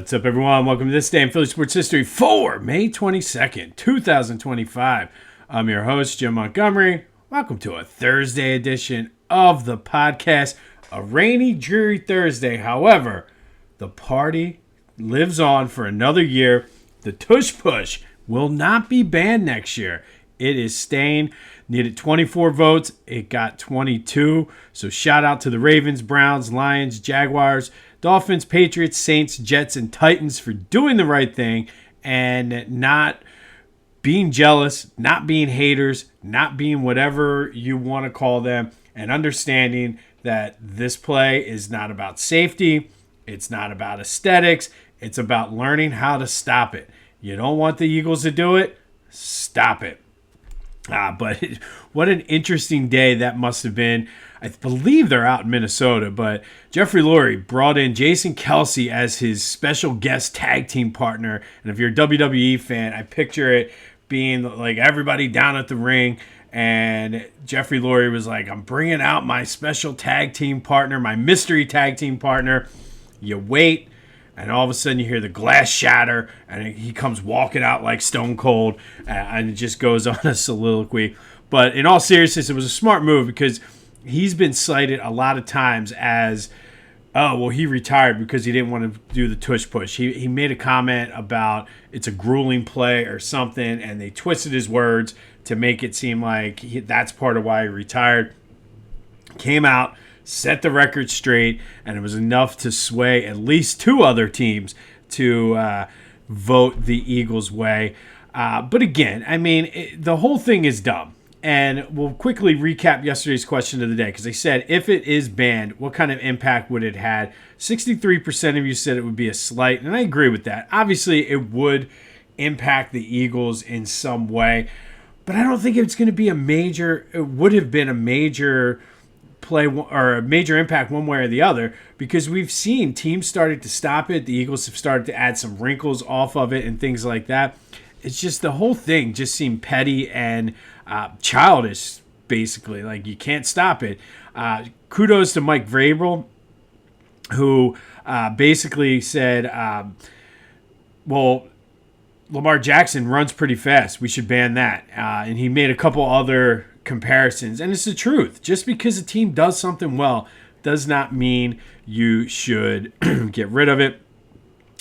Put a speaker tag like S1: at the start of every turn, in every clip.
S1: What's up, everyone? Welcome to this day in Philly sports history for May 22nd, 2025. I'm your host, Jim Montgomery. Welcome to a Thursday edition of the podcast. A rainy, dreary Thursday. However, the party lives on for another year. The Tush Push will not be banned next year. It is staying. Needed 24 votes. It got 22. So shout out to the Ravens, Browns, Lions, Jaguars, Dolphins, Patriots, Saints, Jets, and Titans for doing the right thing and not being jealous, not being haters, not being whatever you want to call them, and understanding that this play is not about safety. It's not about aesthetics. It's about learning how to stop it. You don't want the Eagles to do it? Stop it. But what an interesting day that must have been. I believe they're out in Minnesota, but Jeffrey Lurie brought in Jason Kelce as his special guest tag team partner. And if you're a WWE fan, I picture it being like everybody down at the ring. And Jeffrey Lurie was like, I'm bringing out my special tag team partner, my mystery tag team partner. You wait. And all of a sudden you hear the glass shatter and he comes walking out like Stone Cold and it just goes on a soliloquy. But in all seriousness, it was a smart move because he's been cited a lot of times as, oh, well, he retired because he didn't want to do the tush push. He made a comment about it's a grueling play or something, and they twisted his words to make it seem like that's part of why he retired. Came out, set the record straight, and it was enough to sway at least two other teams to vote the Eagles' way. But again, I mean, the whole thing is dumb. And we'll quickly recap yesterday's question of the day because they said, if it is banned, what kind of impact would it have? 63% of you said it would be a slight, and I agree with that. Obviously, it would impact the Eagles in some way, but I don't think it's going to be it would have been a major play or a major impact one way or the other because we've seen teams starting to stop it. The Eagles have started to add some wrinkles off of it and things like that. It's just the whole thing just seemed petty and childish, basically. Like, you can't stop it. Kudos to Mike Vrabel, who basically said, well, Lamar Jackson runs pretty fast. We should ban that. And he made a couple other comparisons. And it's the truth. Just because a team does something well does not mean you should get rid of it.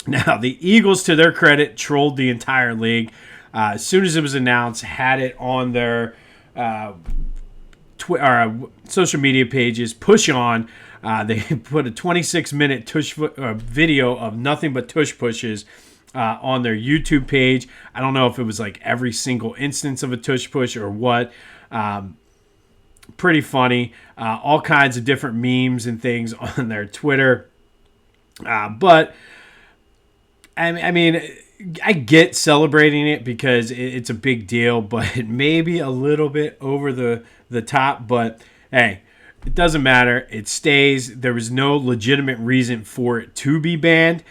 S1: Now, the Eagles, to their credit, trolled the entire league. As soon as it was announced, had it on their social media pages, push on. They put a 26-minute video of nothing but tush pushes on their YouTube page. I don't know if it was like every single instance of a tush push or what. Pretty funny. All kinds of different memes and things on their Twitter. But I mean, I get celebrating it because it's a big deal, but it may be a little bit over the top. But hey, it doesn't matter. It stays. There was no legitimate reason for it to be banned.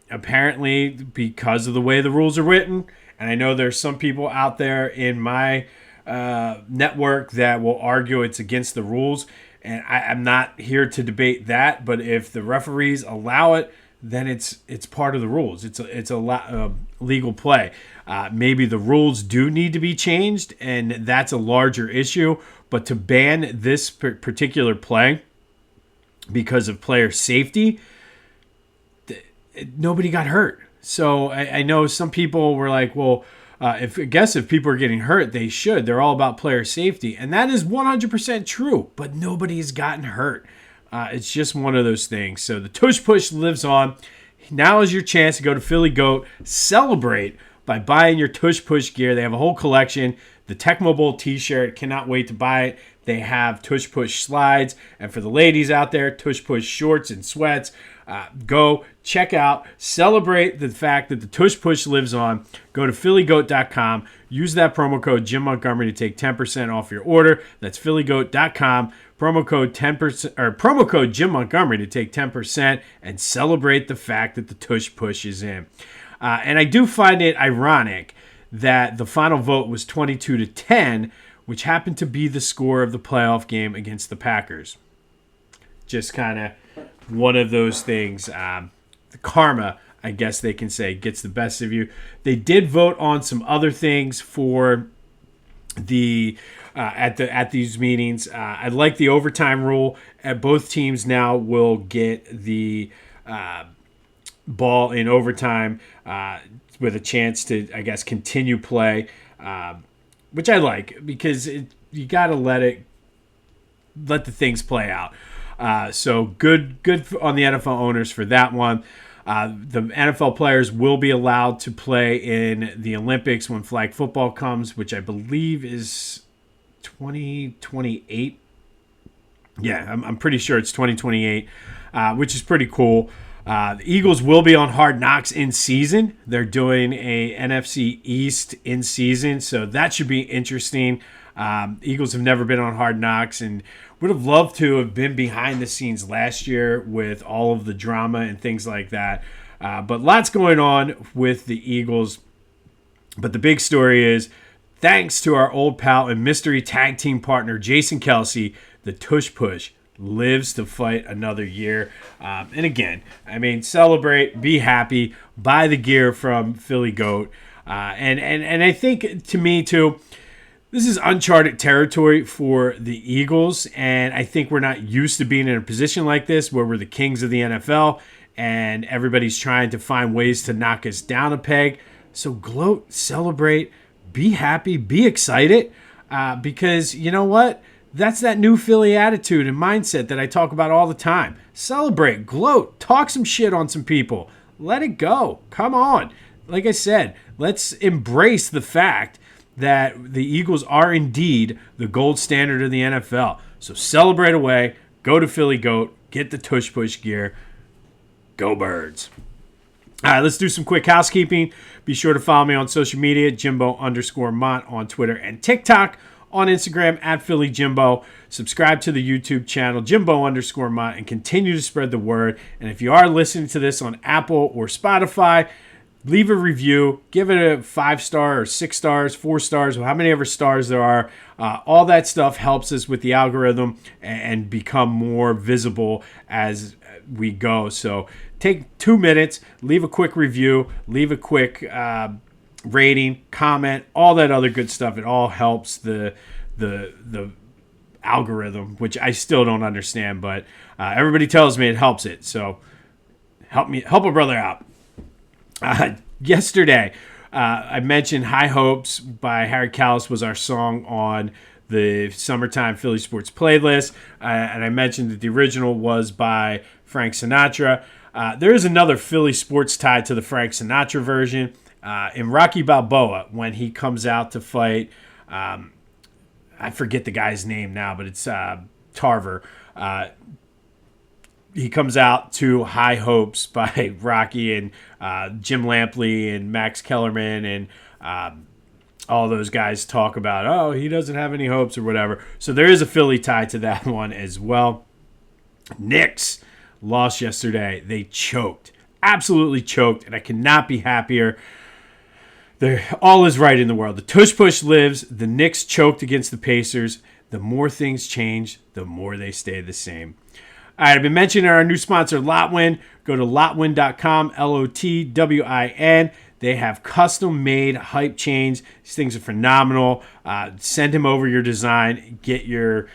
S1: Apparently, because of the way the rules are written. And I know there's some people out there in my network that will argue it's against the rules. And I'm not here to debate that. But if the referees allow it, then it's part of the rules. It's a legal play. Maybe the rules do need to be changed, and that's a larger issue. But to ban this particular play because of player safety, nobody got hurt. So I know some people were like, well, if people are getting hurt, they should. They're all about player safety. And that is 100% true, but nobody's gotten hurt. It's just one of those things. So the Tush Push lives on. Now is your chance to go to Philly Goat, celebrate by buying your Tush Push gear. They have a whole collection. The Tecmo Bowl t-shirt, cannot wait to buy it. They have Tush Push slides. And for the ladies out there, Tush Push shorts and sweats. Go check out, celebrate the fact that the Tush Push lives on. Go to phillygoat.com. Use that promo code Jim Montgomery to take 10% off your order. That's phillygoat.com. Promo code 10% or promo code Jim Montgomery to take 10% and celebrate the fact that the Tush Push is in. And I do find it ironic that the final vote was 22-10, which happened to be the score of the playoff game against the Packers. Just kind of one of those things. The karma, I guess they can say, gets the best of you. They did vote on some other things for the at these meetings. I like the overtime rule. Both teams now will get the ball in overtime with a chance to, I guess, continue play, which I like because you got to let the things play out. So good on the NFL owners for that one. The NFL players will be allowed to play in the Olympics when flag football comes, which I believe is 2028. Yeah, I'm pretty sure it's 2028, which is pretty cool. The Eagles will be on Hard Knocks in season. They're doing a NFC East in season, so that should be interesting. Eagles have never been on Hard Knocks and would have loved to have been behind the scenes last year with all of the drama and things like that. But lots going on with the Eagles. But the big story is, thanks to our old pal and mystery tag team partner, Jason Kelsey, the Tush Push lives to fight another year. And again, I mean, celebrate, be happy, buy the gear from Philly Goat. And I think, to me, too, this is uncharted territory for the Eagles, and I think we're not used to being in a position like this where we're the kings of the NFL and everybody's trying to find ways to knock us down a peg. So gloat, celebrate, be happy, be excited, because you know what? That's that new Philly attitude and mindset that I talk about all the time. Celebrate, gloat, talk some shit on some people. Let it go. Come on. Like I said, let's embrace the fact that the Eagles are indeed the gold standard of the NFL. So celebrate away. Go to Philly Goat. Get the Tush Push gear. Go Birds. All right, let's do some quick housekeeping. Be sure to follow me on social media, Jimbo_Mont on Twitter and TikTok. On Instagram, at Philly Jimbo. Subscribe to the YouTube channel, Jimbo_Mont, and continue to spread the word. And if you are listening to this on Apple or Spotify, leave a review. Give it a 5-star or 6 stars, 4 stars, how many ever stars there are. All that stuff helps us with the algorithm and become more visible as we go. So take 2 minutes, leave a quick review, leave a quick rating, comment, all that other good stuff. It all helps the algorithm, which I still don't understand, but everybody tells me it helps it. So help a brother out. Yesterday, I mentioned High Hopes by Harry Callis was our song on the Summertime Philly Sports playlist, and I mentioned that the original was by Frank Sinatra. There is another Philly sports tied to the Frank Sinatra version. In Rocky Balboa, when he comes out to fight, I forget the guy's name now, but it's Tarver. He comes out to High Hopes by Rocky and Jim Lampley and Max Kellerman and all those guys talk about, oh, he doesn't have any hopes or whatever. So there is a Philly tie to that one as well. Knicks lost yesterday. They choked. Absolutely choked, and I cannot be happier. All is right in the world. The Tush Push lives. The Knicks choked against the Pacers. The more things change, the more they stay the same. All right, I've been mentioning our new sponsor, Lotwin. Go to lotwin.com, Lotwin. They have custom-made hype chains. These things are phenomenal. Send him over your design. Get your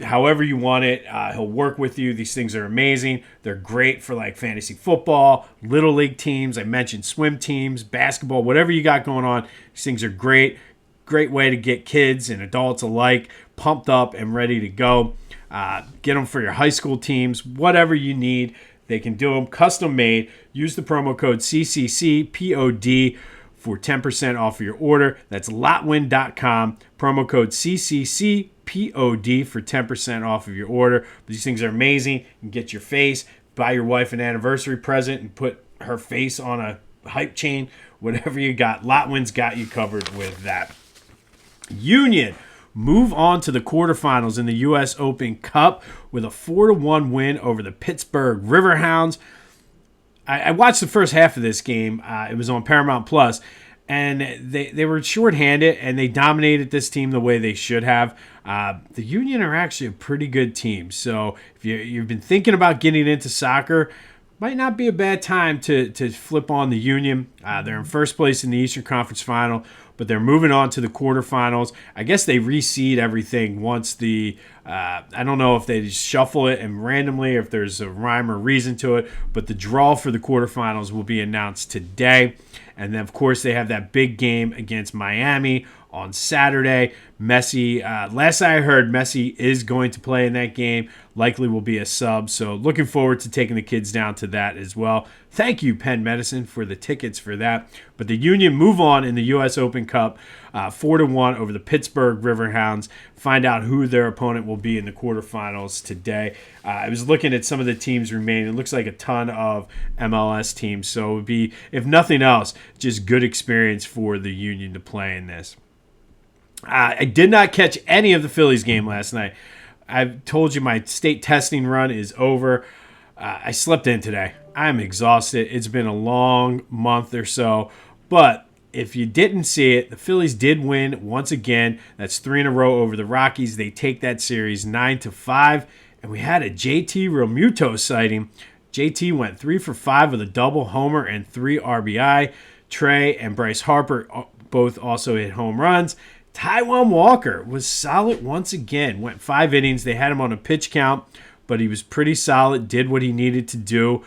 S1: however you want it. He'll work with you. These things are amazing. They're great for like fantasy football, little league teams. I mentioned swim teams, basketball, whatever you got going on. These things are great. Great way to get kids and adults alike pumped up and ready to go. Get them for your high school teams, whatever you need. They can do them custom made. Use the promo code CCCPOD for 10% off of your order. That's lotwin.com. Promo code CCCPOD for 10% off of your order. These things are amazing. You can get your face, buy your wife an anniversary present, and put her face on a hype chain. Whatever you got, Lotwin's got you covered with that. Union move on to the quarterfinals in the U.S. Open Cup with a 4-1 win over the Pittsburgh Riverhounds. I watched the first half of this game. It was on Paramount Plus, and they were shorthanded, and they dominated this team the way they should have. The Union are actually a pretty good team. So if you've been thinking about getting into soccer, might not be a bad time to flip on the Union. They're in first place in the Eastern Conference Final, but they're moving on to the quarterfinals. I guess they reseed everything once I don't know if they just shuffle it and randomly, if there's a rhyme or reason to it, but the draw for the quarterfinals will be announced today. And then, of course, they have that big game against Miami on Saturday. Messi, last I heard, Messi is going to play in that game. Likely will be a sub. So looking forward to taking the kids down to that as well. Thank you, Penn Medicine, for the tickets for that. But the Union move on in the U.S. Open Cup 4-1 over the Pittsburgh Riverhounds. Find out who their opponent will be in the quarterfinals today. I was looking at some of the teams remaining. It looks like a ton of MLS teams. So it would be, if nothing else, just good experience for the Union to play in this. I did not catch any of the Phillies game last night. I've told you my state testing run is over. I slept in today. I'm exhausted. It's been a long month or so. But if you didn't see it, the Phillies did win once again. That's 3 in a row over the Rockies. They take that series 9-5. And we had a JT Realmuto sighting. JT went 3 for 5 with a double homer and 3 RBI. Trey and Bryce Harper both also hit home runs. Taijuan Walker was solid once again. Went 5 innings. They had him on a pitch count, but he was pretty solid, did what he needed to do.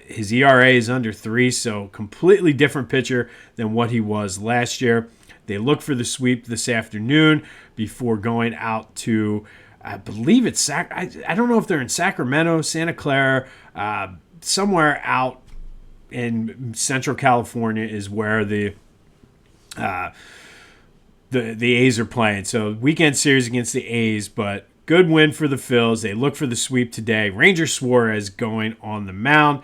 S1: His ERA is under 3, so completely different pitcher than what he was last year. They look for the sweep this afternoon before going out to, I believe it's I don't know if they're in Sacramento, Santa Clara, somewhere out in Central California is where the A's are playing. So weekend series against the A's, but good win for the Phils. They look for the sweep today. Ranger Suarez going on the mound.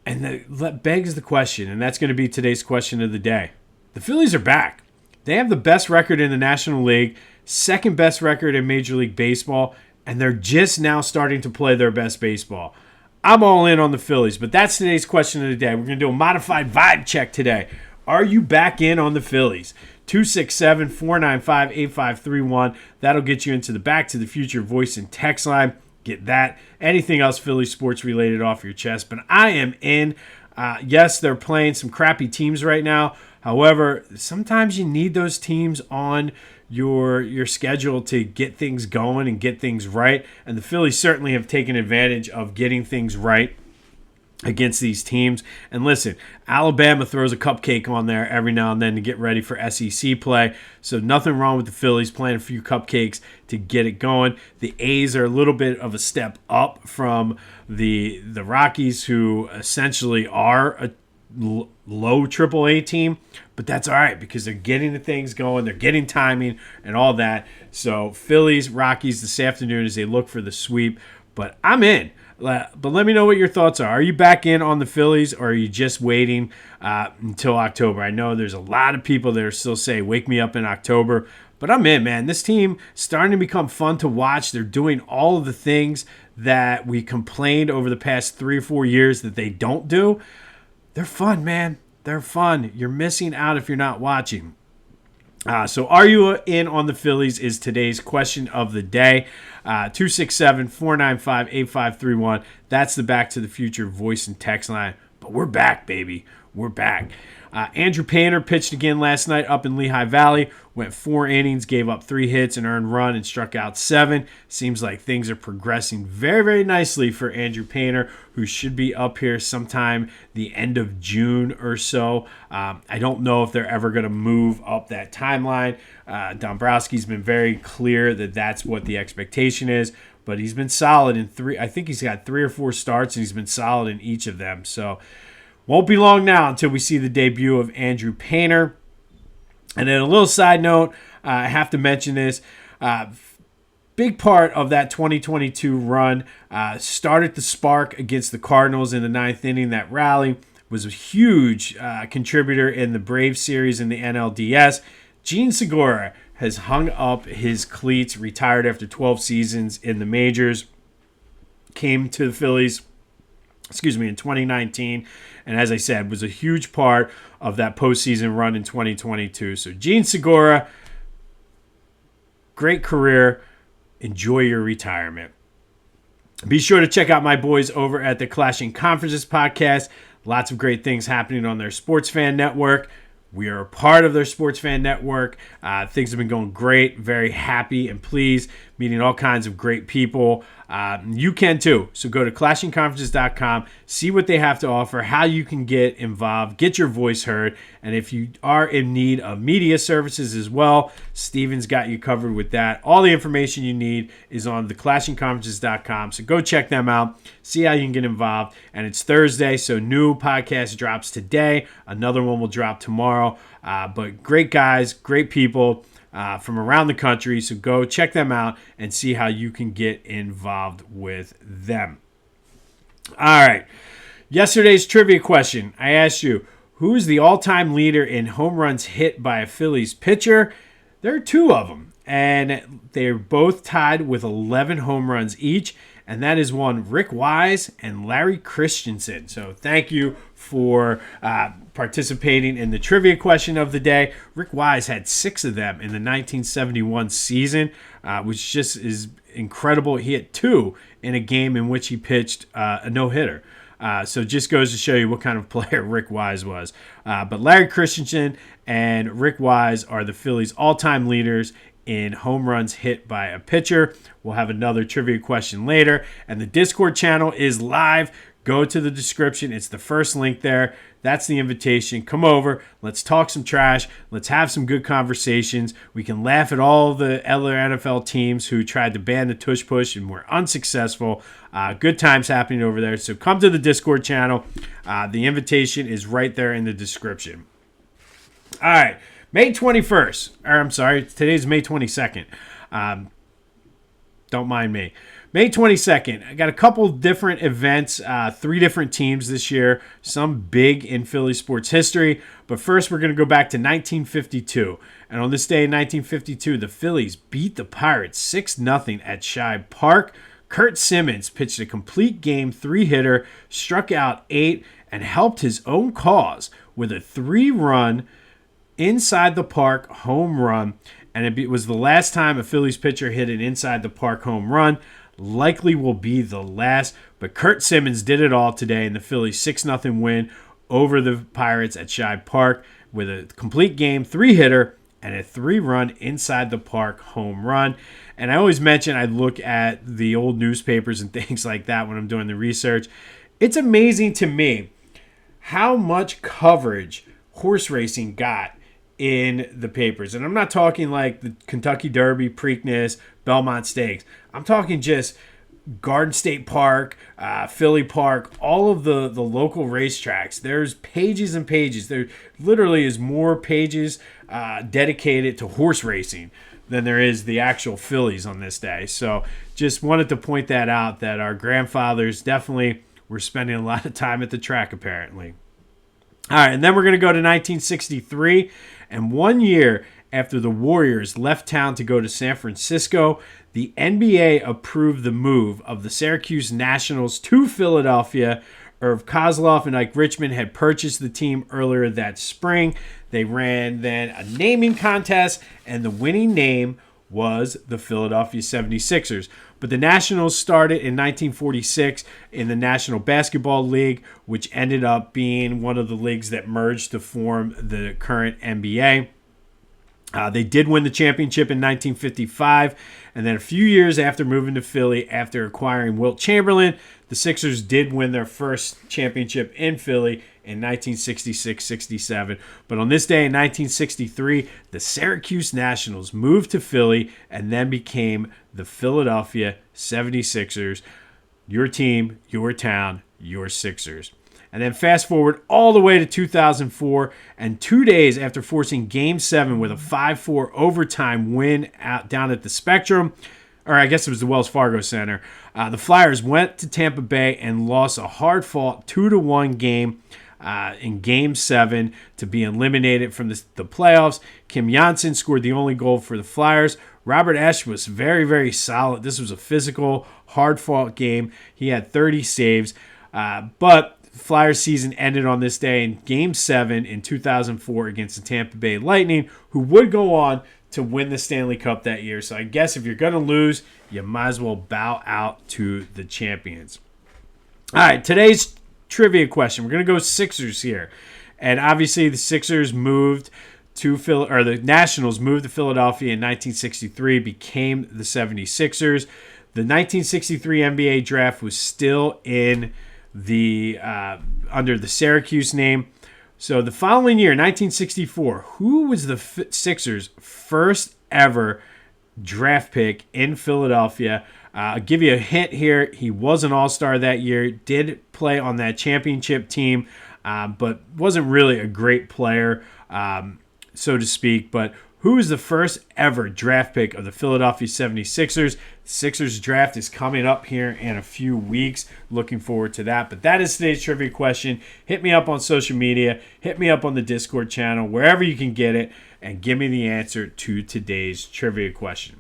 S1: And that begs the question, and that's going to be today's question of the day. The Phillies are back. They have the best record in the National League, second best record in Major League Baseball, and they're just now starting to play their best baseball. I'm all in on the Phillies, but that's today's question of the day. We're going to do a modified vibe check today. Are you back in on the Phillies? 267-495-8531. That'll get you into the Back to the Future voice and text line. Get that. Anything else Philly sports related off your chest. But I am in. Yes, they're playing some crappy teams right now. However, sometimes you need those teams on your schedule to get things going and get things right. And the Phillies certainly have taken advantage of getting things right against these teams. And listen, Alabama throws a cupcake on there every now and then to get ready for SEC play. So nothing wrong with the Phillies playing a few cupcakes to get it going. The A's are a little bit of a step up from the Rockies, who essentially are a low AAA team, but that's all right because they're getting the things going, they're getting timing and all that. So Phillies, Rockies this afternoon as they look for the sweep. But I'm in. But let me know what your thoughts are. Are you back in on the Phillies, or are you just waiting until October? I know there's a lot of people that are still saying, wake me up in October. But I'm in, man. This team is starting to become fun to watch. They're doing all of the things that we complained over the past 3 or 4 years that they don't do. They're fun, man. They're fun. You're missing out if you're not watching. So are you in on the Phillies is today's question of the day. 267-495-8531. That's the Back to the Future voice and text line. But we're back, baby. We're back. Andrew Painter pitched again last night up in Lehigh Valley. Went 4 innings, gave up 3 hits, an earned run, and struck out 7. Seems like things are progressing very, very nicely for Andrew Painter, who should be up here sometime the end of June or so. I don't know if they're ever going to move up that timeline. Dombrowski's been very clear that that's what the expectation is, but he's been solid in 3. I think he's got 3 or 4 starts, and he's been solid in each of them. So won't be long now until we see the debut of Andrew Painter. And then a little side note, I have to mention this. Big part of that 2022 run started the spark against the Cardinals in the 9th inning. That rally was a huge contributor in the Braves series in the NLDS. Gene Segura has hung up his cleats, retired after 12 seasons in the majors, came to the Phillies in 2019, and as I said, was a huge part of that postseason run in 2022. So Gene Segura, great career. Enjoy your retirement. Be sure to check out my boys over at the Clashing Conferences podcast. Lots of great things happening on their Sports Fan Network. We are a part of their Sports Fan Network. Things have been going great. Very happy and pleased. Meeting all kinds of great people. You can too. So go to clashingconferences.com. See what they have to offer. How you can get involved. Get your voice heard. And if you are in need of media services as well, Steven's got you covered with that. All the information you need is on theclashingconferences.com. So go check them out. See how you can get involved. And it's Thursday, so new podcast drops today. Another one will drop tomorrow. But great guys, great people from around the country. So go check them out and see how you can get involved with them. All right. Yesterday's trivia question. I asked you, who is the all-time leader in home runs hit by a Phillies pitcher? There are two of them, and they're both tied with 11 home runs each, and that is one Rick Wise and Larry Christensen. So thank you for participating in the trivia question of the day. Rick Wise had 6 of them in the 1971 season, which just is incredible. He hit 2 in a game in which he pitched a no-hitter. So it just goes to show you what kind of player Rick Wise was. But Larry Christensen and Rick Wise are the Phillies' all-time leaders in home runs hit by a pitcher. We'll have another trivia question later. And the Discord channel is live. Go to the description. It's the first link there. That's the invitation. Come over. Let's talk some trash. Let's have some good conversations. We can laugh at all the other NFL teams who tried to ban the Tush Push and were unsuccessful. Good times happening over there. So come to the Discord channel. The invitation is right there in the description. All right. May 21st. Or I'm sorry. Today's May 22nd. Don't mind me. May 22nd, I got a couple different events, 3 different teams this year, some big in Philly sports history. But first, we're going to go back to 1952. And on this day in 1952, the Phillies beat the Pirates 6-0 at Shibe Park. Curt Simmons pitched a complete game 3-hitter, struck out 8, and helped his own cause with a 3-run inside the park home run. And it was the last time a Phillies pitcher hit an inside the park home run. Likely will be the last, but Curt Simmons did it all today in the Phillies 6-0 win over the Pirates at Shibe Park with a complete game 3-hitter and a 3-run inside the park home run. And I always mention I look at the old newspapers and things like that when I'm doing the research. It's amazing to me how much coverage horse racing got in the papers. And I'm not talking like the Kentucky Derby, Preakness, Belmont Stakes. I'm talking just Garden State Park, Philly Park, all of the local racetracks. There's pages and pages. There literally is more pages dedicated to horse racing than there is the actual Phillies on this day. So just wanted to point that out, that our grandfathers definitely were spending a lot of time at the track apparently. All right, and then we're going to go to 1963, and 1 year after the Warriors left town to go to San Francisco, the NBA approved the move of the Syracuse Nationals to Philadelphia. Irv Kozlov and Ike Richmond had purchased the team earlier that spring. They ran then a naming contest, and the winning name was the Philadelphia 76ers. But the Nationals started in 1946 in the National Basketball League, which ended up being one of the leagues that merged to form the current NBA. They did win the championship in 1955, and then a few years after moving to Philly, after acquiring Wilt Chamberlain, the Sixers did win their first championship in Philly in 1966-67. But on this day in 1963, the Syracuse Nationals moved to Philly and then became the Philadelphia 76ers. Your team, your town, your Sixers. And then fast forward all the way to 2004, and 2 days after forcing Game 7 with a 5-4 overtime win down at the Spectrum, or I guess it was the Wells Fargo Center, the Flyers went to Tampa Bay and lost a hard-fought 2-1 game in Game 7 to be eliminated from the playoffs. Kim Janssen scored the only goal for the Flyers. Robert Esch was very, very solid. This was a physical, hard-fought game. He had 30 saves, but Flyers season ended on this day in Game 7 in 2004 against the Tampa Bay Lightning, who would go on to win the Stanley Cup that year. So I guess if you're going to lose, you might as well bow out to the champions. All right, today's trivia question. We're going to go Sixers here. And obviously the Sixers moved to the Nationals moved to Philadelphia in 1963, became the 76ers. The 1963 NBA draft was still in the under the Syracuse name. So the following year, 1964, who was the Sixers' first ever draft pick in Philadelphia? I'll give you a hint here. He was an all-star that year, did play on that championship team, but wasn't really a great player, so to speak. But who is the first ever draft pick of the Philadelphia 76ers? The Sixers draft is coming up here in a few weeks. Looking forward to that. But that is today's trivia question. Hit me up on social media. Hit me up on the Discord channel, wherever you can get it, and give me the answer to today's trivia question.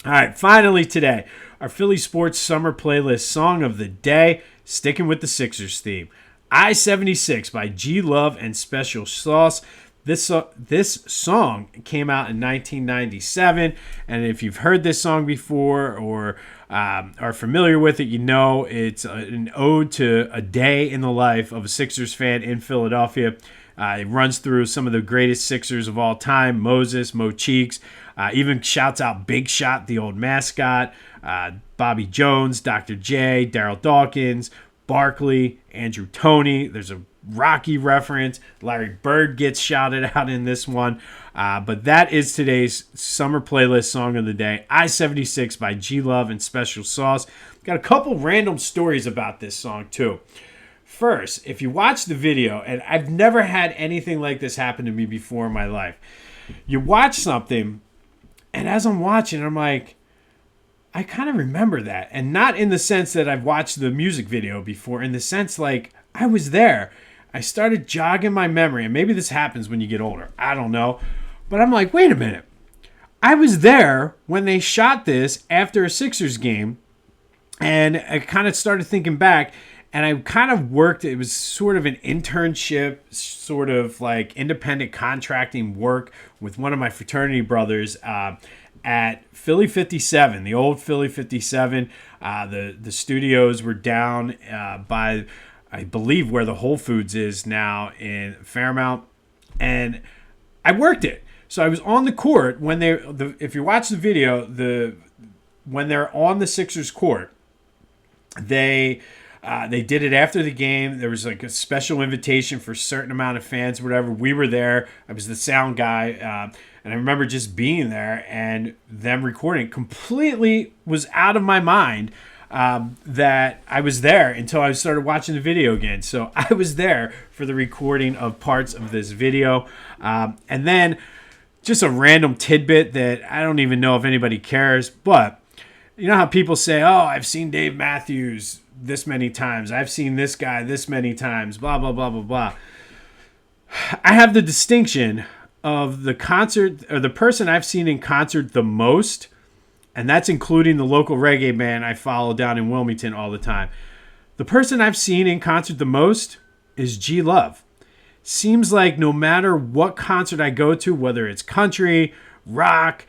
S1: All right, finally today, our Philly Sports Summer Playlist Song of the Day, sticking with the Sixers theme. I-76 by G Love and Special Sauce. This song came out in 1997, and if you've heard this song before or are familiar with it, you know it's an ode to a day in the life of a Sixers fan in Philadelphia. It runs through some of the greatest Sixers of all time, Moses, Mo Cheeks, even shouts out Big Shot, the old mascot, Bobby Jones, Dr. J, Daryl Dawkins, Barkley, Andrew Toney. There's a Rocky reference. Larry Bird gets shouted out in this one. But that is today's summer playlist song of the day, I-76 by G Love and Special Sauce. Got a couple random stories about this song too. First, if you watch the video, and I've never had anything like this happen to me before in my life. You watch something, and as I'm watching, I'm like, I kind of remember that. And not in the sense that I've watched the music video before, in the sense like I was there. I started jogging my memory, and maybe this happens when you get older. I don't know. But I'm like, wait a minute. I was there when they shot this after a Sixers game, and I kind of started thinking back, and I kind of worked. It was sort of an internship, sort of like independent contracting work with one of my fraternity brothers at Philly 57, the old Philly 57. The studios were down by, I believe, where the Whole Foods is now in Fairmount, and I worked it. So I was on the court when if you watch the video, when they're on the Sixers court, they did it after the game. There was like a special invitation for a certain amount of fans, whatever. We were there. I was the sound guy, and I remember just being there and them recording. Completely was out of my mind that I was there until I started watching the video again. So I was there for the recording of parts of this video. And then just a random tidbit that I don't even know if anybody cares, but you know how people say, oh, I've seen Dave Matthews this many times. I've seen this guy this many times, blah, blah, blah, blah, blah. I have the distinction of the concert, or the person I've seen in concert the most, and that's including the local reggae band I follow down in Wilmington all the time. The person I've seen in concert the most is G Love. Seems like no matter what concert I go to, whether it's country, rock,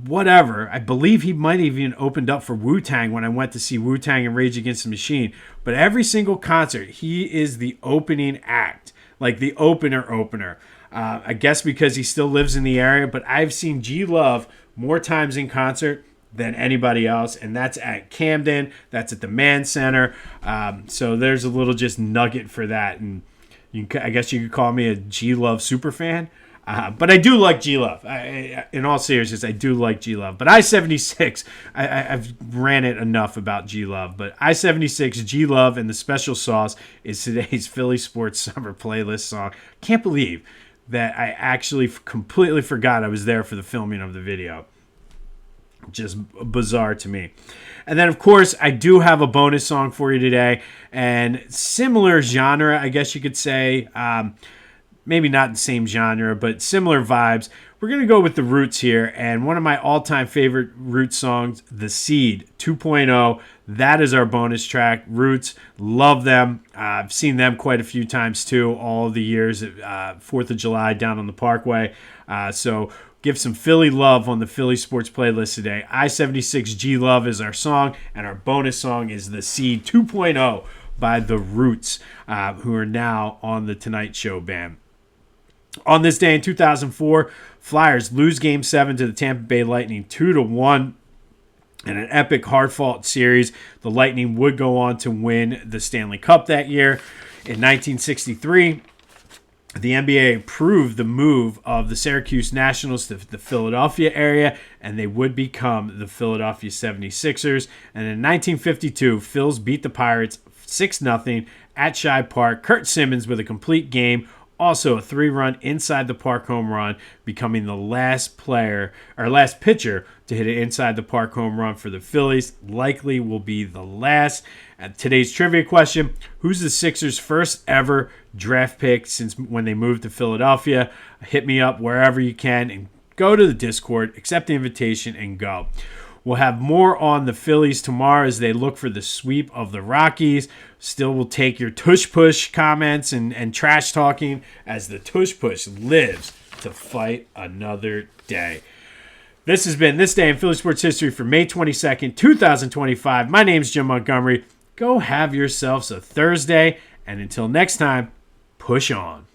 S1: whatever, I believe he might have even opened up for Wu-Tang when I went to see Wu-Tang and Rage Against the Machine. But every single concert, he is the opening act, like the opener. I guess because he still lives in the area, but I've seen G Love more times in concert than anybody else, and that's at Camden, that's at the Mann Center. So there's a little just nugget for that, and I guess you could call me a G Love super fan. But I do like G Love. In all seriousness, I do like G Love. But I-76, I've ran it enough about G Love. But I-76, G Love, and the Special Sauce is today's Philly Sports Summer Playlist song. Can't believe that I actually completely forgot I was there for the filming of the video. Just bizarre to me. And then, of course, I do have a bonus song for you today. And similar genre, I guess you could say. Maybe not the same genre, but similar vibes. We're going to go with the Roots here. And one of my all-time favorite Roots songs, The Seed 2.0. That is our bonus track. Roots, love them. I've seen them quite a few times too, all the years at 4th of July down on the Parkway. So give some Philly love on the Philly Sports playlist today. I-76G Love is our song, and our bonus song is The Seed 2.0 by The Roots, who are now on the Tonight Show band. On this day in 2004, Flyers lose Game 7 to the Tampa Bay Lightning 2-1. In an epic, hard-fought series, the Lightning would go on to win the Stanley Cup that year. In 1963, the NBA approved the move of the Syracuse Nationals to the Philadelphia area, and they would become the Philadelphia 76ers. And in 1952, Phils beat the Pirates 6-0 at Shibe Park. Curt Simmons with a complete game, also a 3-run inside the park home run, becoming the last pitcher to hit an inside the park home run for the Phillies. Likely will be the last. Today's trivia question: who's the Sixers' first ever draft pick since when they moved to Philadelphia? Hit me up wherever you can and go to the Discord, accept the invitation, and go. We'll have more on the Phillies tomorrow as they look for the sweep of the Rockies. Still will take your Tush Push comments and trash talking as the Tush Push lives to fight another day. This has been This Day in Philly Sports History for May 22nd, 2025. My name's Jim Montgomery. Go have yourselves a Thursday, and until next time, push on.